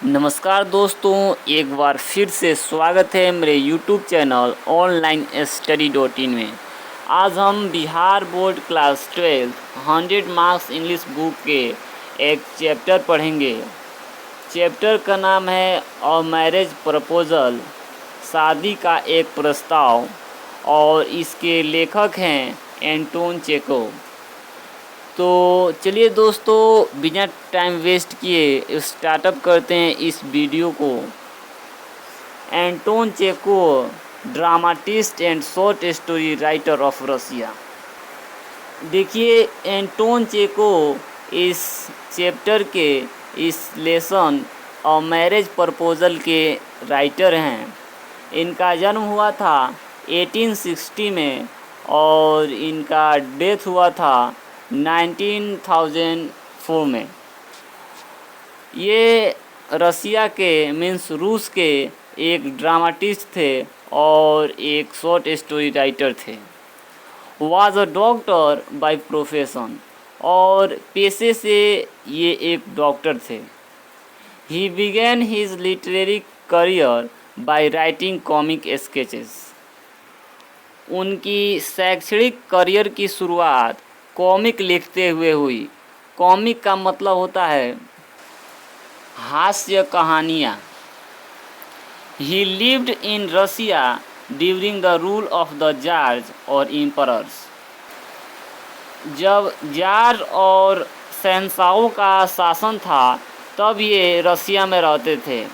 नमस्कार दोस्तों, एक बार फिर से स्वागत है मेरे YouTube channel online study dot in में। आज हम Bihar board class 12 100 marks English book के एक चैप्टर पढ़ेंगे। चैप्टर का नाम है अ मैरिज प्रपोजल, शादी का एक प्रस्ताव, और इसके लेखक हैं एंटोन चेकोव। तो चलिए दोस्तों, बिना टाइम वेस्ट किए स्टार्टअप करते हैं इस वीडियो को। Anton Chekhov, dramatist and short story writer of Russia. देखिए, एंटोन चेकोव इस चैप्टर के, इस लेसन और मैरिज प्रपोजल के राइटर हैं। इनका जन्म हुआ था 1860 में और इनका डेथ हुआ था 1904 में। ये रसिया के मीन्स रूस के एक ड्रामाटिस्ट थे और एक शॉर्ट स्टोरी राइटर थे। Was a doctor by profession, और पेशे से ये एक डॉक्टर थे। ही begin his literary career by writing comic sketches. उनकी शैक्षणिक करियर की शुरुआत कॉमिक लिखते हुए हुई। कॉमिक का मतलब होता है हास्य कहानियाँ। He lived in Russia during the rule of the czars और इम्परर्स। जब जार और शहंशाहों का शासन था तब ये रसिया में रहते थे।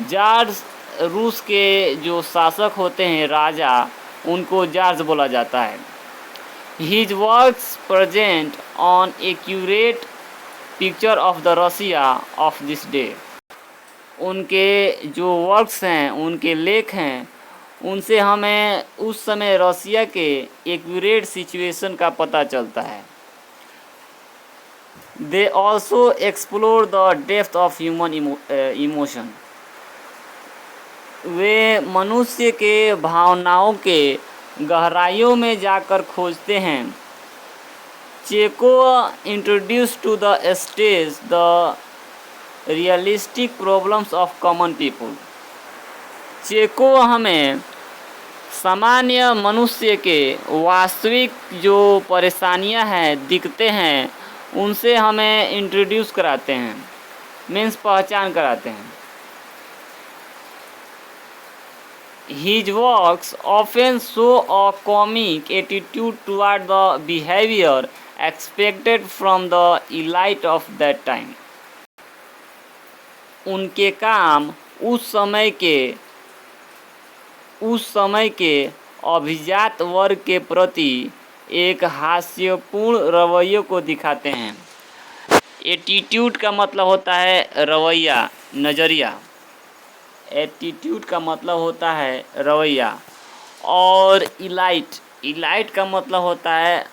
जार्ज रूस के जो शासक होते हैं, राजा, उनको जार्ज बोला जाता है। His works present an accurate picture of the Russia of this day. उनके जो वर्क्स हैं, उनके लेख हैं, उनसे हमें उस समय रसिया के एक्यूरेट सिचुएशन का पता चलता है। They also explore the depth of human emotion. वे मनुष्य के भावनाओं के गहराइयों में जाकर खोजते हैं। Chekhov introduce to the stage the realistic problems of common people. Chekhov हमें सामान्य मनुष्य के वास्तविक जो परेशानियां हैं, दिखते हैं, उनसे हमें इंट्रोड्यूस कराते हैं, मीन्स पहचान कराते हैं। His works often show a comic attitude toward the behavior expected from the elite of that time. उनके काम उस समय के अभिजात वर्ग के प्रति एक हास्यपूर्ण रवैये को दिखाते हैं। एटीट्यूड का मतलब होता है रवैया, नज़रिया। एटीट्यूड का मतलब होता है रवैया। और इलाइट का मतलब होता है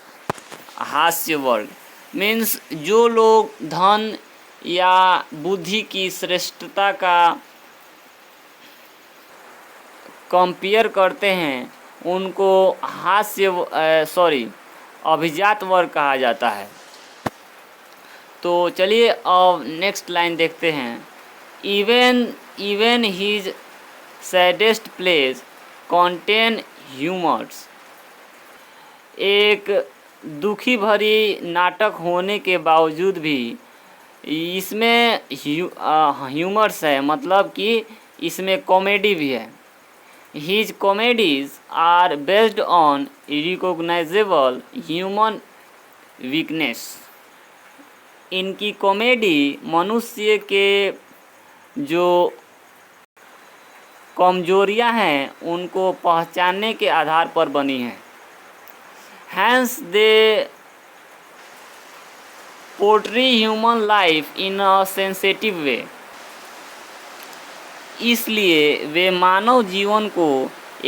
हास्य वर्ग। मीन्स जो लोग धन या बुद्धि की श्रेष्ठता का कंपेयर करते हैं, उनको अभिजात वर्ग कहा जाता है। तो चलिए अब नेक्स्ट लाइन देखते हैं। Even his saddest plays contain humors. एक दुखी भरी नाटक होने के बावजूद भी इसमें ह्यूमर्स है, मतलब कि इसमें कॉमेडी भी है। His comedies are based on recognizable human weakness. इनकी कॉमेडी मनुष्य के जो कमजोरियां हैं उनको पहचानने के आधार पर बनी हैं। Hence they portray human life in a sensitive way. इसलिए वे मानव जीवन को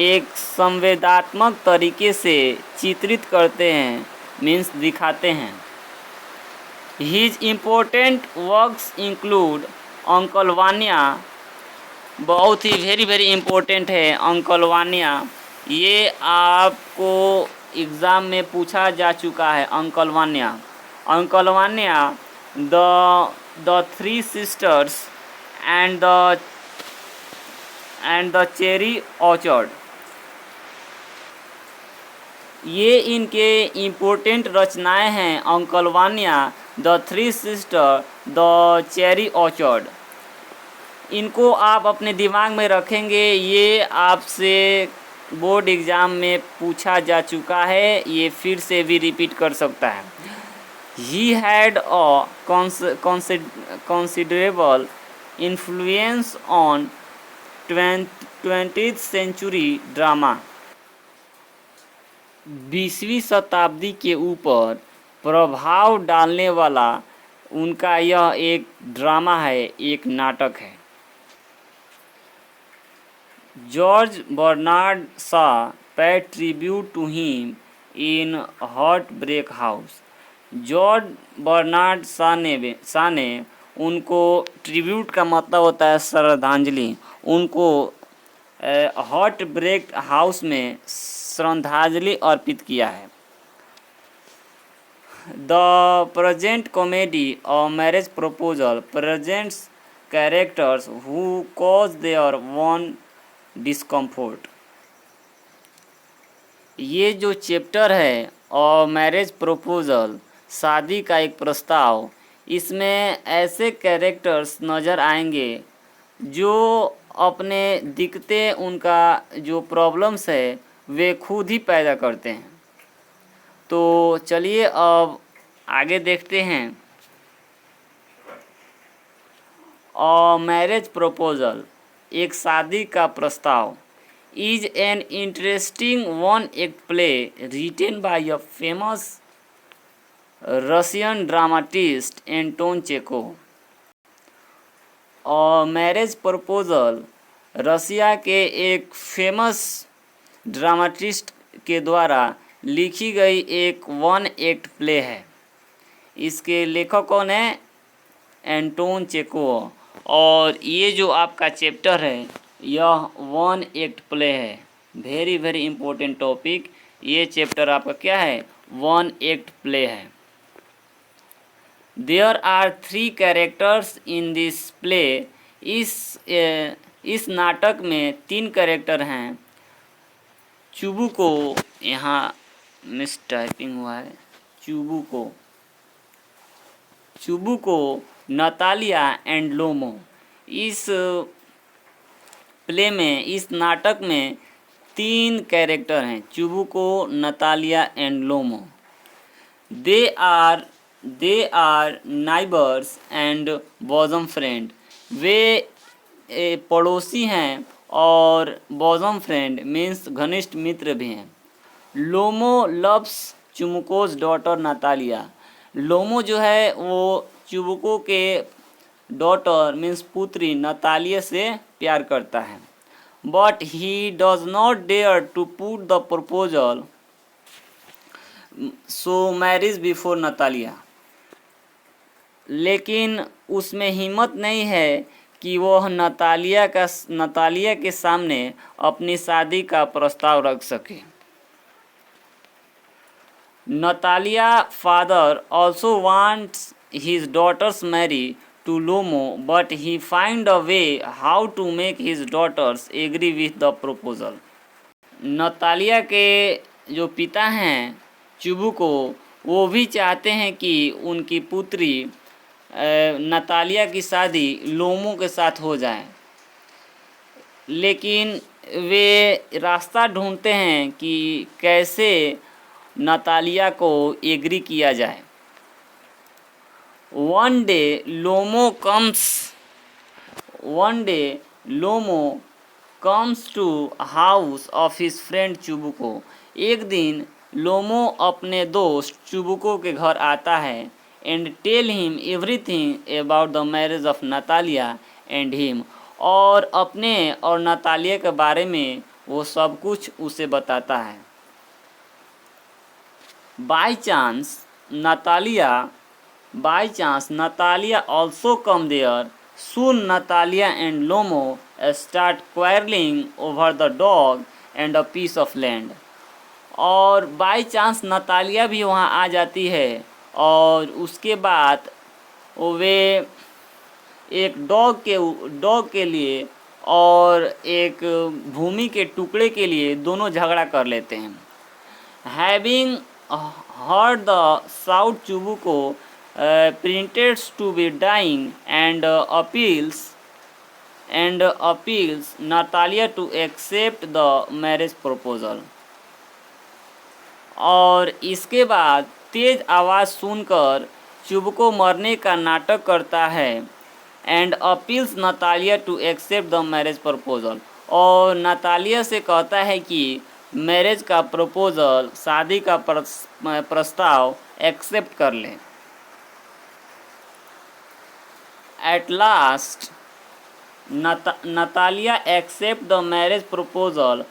एक संवेदनात्मक तरीके से चित्रित करते हैं, मीन्स दिखाते हैं। His important works include uncle Vanya. बहुत ही वेरी इम्पोर्टेंट है अंकल वान्या। ये आपको एग्ज़ाम में पूछा जा चुका है। Uncle Vanya the three sisters and the cherry orchard। ये इनके इम्पोर्टेंट रचनाएं हैं। Uncle Vanya, the three sister, the cherry orchard. इनको आप अपने दिमाग में रखेंगे। ये आपसे बोर्ड एग्ज़ाम में पूछा जा चुका है, ये फिर से भी रिपीट कर सकता है। He had a considerable influence on 20th century drama. 20वीं शताब्दी के ऊपर प्रभाव डालने वाला उनका यह एक ड्रामा है, एक नाटक है। George Bernard Shaw paid tribute to him in Heartbreak House. George Bernard Shaw ने उनको, ट्रिब्यूट का मतलब होता है श्रद्धांजलि, उनको हार्ट ब्रेक हाउस में श्रद्धांजलि अर्पित किया है। The present comedy a marriage proposal presents characters who cause their own discomfort. ये जो चैप्टर है अ मैरिज प्रपोजल, शादी का एक प्रस्ताव, इसमें ऐसे कैरेक्टर्स नज़र आएंगे जो अपने दिखते, उनका जो प्रॉब्लम्स है वे खुद ही पैदा करते हैं। तो चलिए अब आगे देखते हैं। अ मैरिज प्रपोजल, एक शादी का प्रस्ताव, is an interesting one act play written by a famous Russian dramatist Anton Chekhov. A marriage proposal Russia के एक फेमस ड्रामाटिस्ट के द्वारा लिखी गई एक वन एक्ट प्ले है। इसके लेखक कौन है? Anton Chekhov. और ये जो आपका चैप्टर है यह वन एक्ट प्ले है। Very very important topic. ये चैप्टर आपका क्या है? वन एक्ट प्ले है। There are 3 characters in this play. इस नाटक में 3 कैरेक्टर हैं। चुबुको, यहाँ मिस टाइपिंग हुआ है, चुबुको, नतालिया एंड लोमो। इस प्ले में, इस नाटक में 3 कैरेक्टर हैं, Chubukov, Natalya and Lomov. They are neighbours and bosom friend. वे पड़ोसी हैं और बॉजम फ्रेंड मीन्स घनिष्ठ मित्र भी हैं। लोमो लव्स चुबुकोज डॉटर नतालिया। लोमो जो है वो चुबुको के डॉटर मीन्स पुत्री नतालिया से प्यार करता है। But he does not dare to put the proposal so marriage before Natalia. लेकिन उसमें हिम्मत नहीं है कि वह नतालिया के सामने अपनी शादी का प्रस्ताव रख सके। Natalya father also wants his daughters marry to Lomov but he find a way how to make his daughters agree with the proposal. Natalya के जो पिता हैं चुबुको, वो भी चाहते हैं कि उनकी पुत्री नतालिया की शादी लोमो के साथ हो जाए, लेकिन वे रास्ता ढूंढते हैं कि कैसे नतालिया को एग्री किया जाए। One day Lomov comes to house of his friend Chubukov. एक दिन लोमो अपने दोस्त चुबुको के घर आता है and tell him everything about the marriage of Natalia and him. और अपने और नतालिया के बारे में वो सब कुछ उसे बताता है। By chance Natalia also come there. Soon Natalia and Lomo start quarreling over the dog and a piece of land। और बाई चांस नतालिया भी वहाँ आ जाती है और उसके बाद वे एक डॉग के लिए और एक भूमि के टुकड़े के लिए दोनों झगड़ा कर लेते हैं। Having heard the south Chubukov pretends to be dying and appeals Natalia to accept the marriage proposal. और इसके बाद तेज आवाज़ सुनकर चुबुको मरने का नाटक करता है and appeals Natalia to accept the marriage proposal, और नतालिया से कहता है कि मैरिज का प्रपोजल, शादी का प्रस्ताव एक्सेप्ट कर ले। At last Natalia accept the marriage proposal.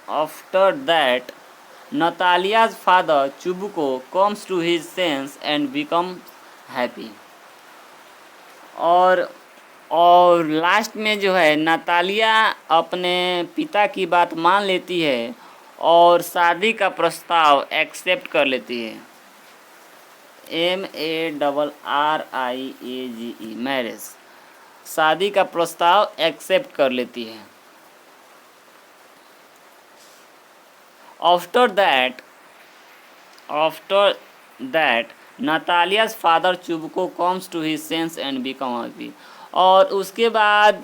After that, Natalia's father Chubuko comes to his sense and becomes happy। और लास्ट में जो है नतालिया अपने पिता की बात मान लेती है और शादी का प्रस्ताव एक्सेप्ट कर लेती है। MARRIAGE मैरिज, शादी का प्रस्ताव एक्सेप्ट कर लेती है। After that, Natalia's father Chubuko comes to his sense and becomes happy। और उसके बाद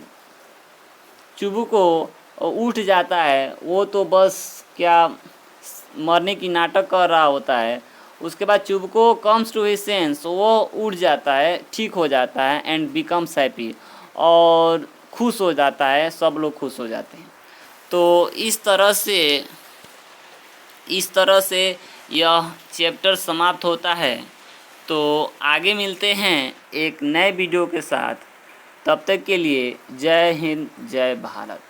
चुबुको उठ जाता है, वो तो बस क्या मरने की नाटक कर रहा होता है। उसके बाद Chubukov comes to his sense, वो उठ जाता है, ठीक हो जाता है, एंड बिकम्स हैप्पी, और खुश हो जाता है, सब लोग खुश हो जाते हैं। तो इस तरह से यह चैप्टर समाप्त होता है। तो आगे मिलते हैं एक नए वीडियो के साथ, तब तक के लिए जय हिंद, जय भारत।